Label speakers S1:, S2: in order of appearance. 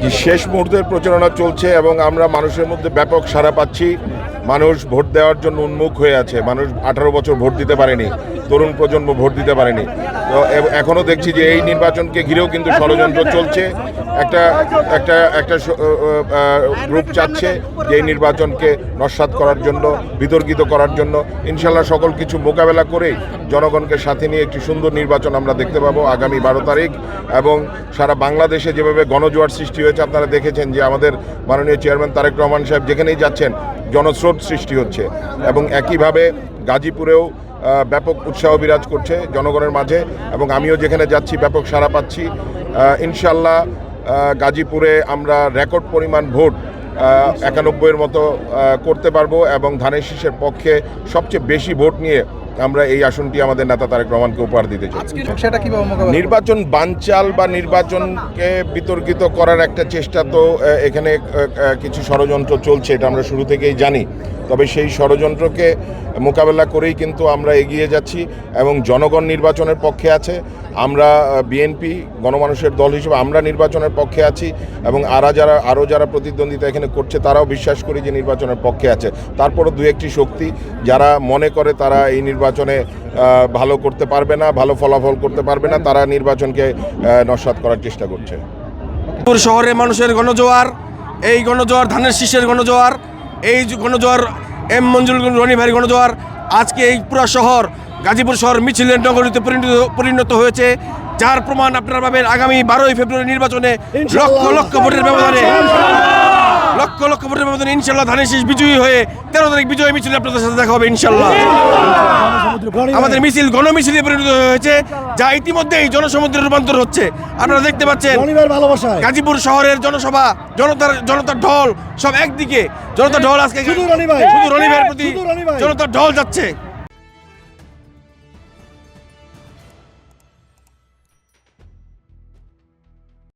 S1: যে শেষ মুহূর্তের প্রচারণা চলছে এবং আমরা মানুষের মধ্যে ব্যাপক সাড়া পাচ্ছি। মানুষ ভোট দেওয়ার জন্য উন্মুখ হয়ে আছে। মানুষ 18 বছর ভোট দিতে পারেনি, তরুণ প্রজন্ম ভোট দিতে পারেনি। তো এখনও দেখছি যে এই নির্বাচনকে ঘিরেও কিন্তু ষড়যন্ত্র চলছে। একটা একটা একটা গ্রুপ চাচ্ছে যে এই নির্বাচনকে নস্যাৎ করার জন্য, বিতর্কিত করার জন্য। ইনশাল্লাহ সকল কিছু মোকাবেলা করেই জনগণকে সাথে নিয়ে একটি সুন্দর নির্বাচন আমরা দেখতে পাবো আগামী 12 তারিখ। এবং সারা বাংলাদেশে যেভাবে গণজোয়ার সৃষ্টি হয়েছে আপনারা দেখেছেন যে আমাদের মাননীয় চেয়ারম্যান তারেক রহমান সাহেব যেখানেই যাচ্ছেন জনস্রোত সৃষ্টি হচ্ছে। এবং একইভাবে গাজীপুরেও ব্যাপক উৎসাহ বিরাজ করছে জনগণের মাঝে, এবং আমিও যেখানে যাচ্ছি ব্যাপক সাড়া পাচ্ছি। ইনশাল্লাহ গাজীপুরে আমরা রেকর্ড পরিমাণ ভোট 91-এর মতো করতে পারবো, এবং ধানের শীষের পক্ষে সবচেয়ে বেশি ভোট নিয়ে আমরা এই আসনটি আমাদের নেতা তারেক রহমানকে উপহার দিতে চাই। নির্বাচন বানচাল বা নির্বাচনকে বিতর্কিত করার একটা চেষ্টা তো এখানে কিছু ষড়যন্ত্র চলছে, এটা আমরা শুরু থেকেই জানি। তবে সেই ষড়যন্ত্রকে মোকাবেলা করেই কিন্তু আমরা এগিয়ে যাচ্ছি, এবং জনগণ নির্বাচনের পক্ষে আছে। আমরা বিএনপি গণমানুষের দল হিসেবে আমরা নির্বাচনের পক্ষে আছি, এবং আরও যারা প্রতিদ্বন্দ্বিতা এখানে করছে তারাও বিশ্বাস করি যে নির্বাচনের পক্ষে আছে। তারপরও দু একটি শক্তি যারা মনে করে তারা এই নির্বাচনে ভালো করতে পারবে না, ভালো ফলাফল করতে পারবে না, তারা নির্বাচনকে নস্যাৎ করার চেষ্টা করছে।
S2: শহরে মানুষের গণজোয়ার, এই গণজোয়ার ধানের শীষের গণজোয়ার, এই গণজোয়ার এম মঞ্জুর রনি ভাইয়ের গণজোয়ার। আজকে এই পুরো শহর গাজীপুর শহর মিছিলের নগরীতে পরিণত হয়েছে, যার প্রমাণ আপনারা পাবেন আগামী 12ই ফেব্রুয়ারি নির্বাচনে লক্ষ লক্ষ ভোটের ব্যবধানে ইনশাল্লাহ ধানের শীষ বিজয়ী হয়ে 13 তারিখ বিজয় মিছিলে আপনাদের সাথে দেখা হবে ইনশাল্লাহ। আমাদের মিছিল গণমিছিলে পরিণত হয়েছে, যা ইতিমধ্যেই জনসমুদ্রে রূপান্তর হচ্ছে। আপনারা দেখতে পাচ্ছেন গাজীপুর শহরের জনসভা, জনতার ঢল সব একদিকে। জনতার ঢল আজকে শুধু রনি ভাইয়ের প্রতি জনতার ঢল যাচ্ছে।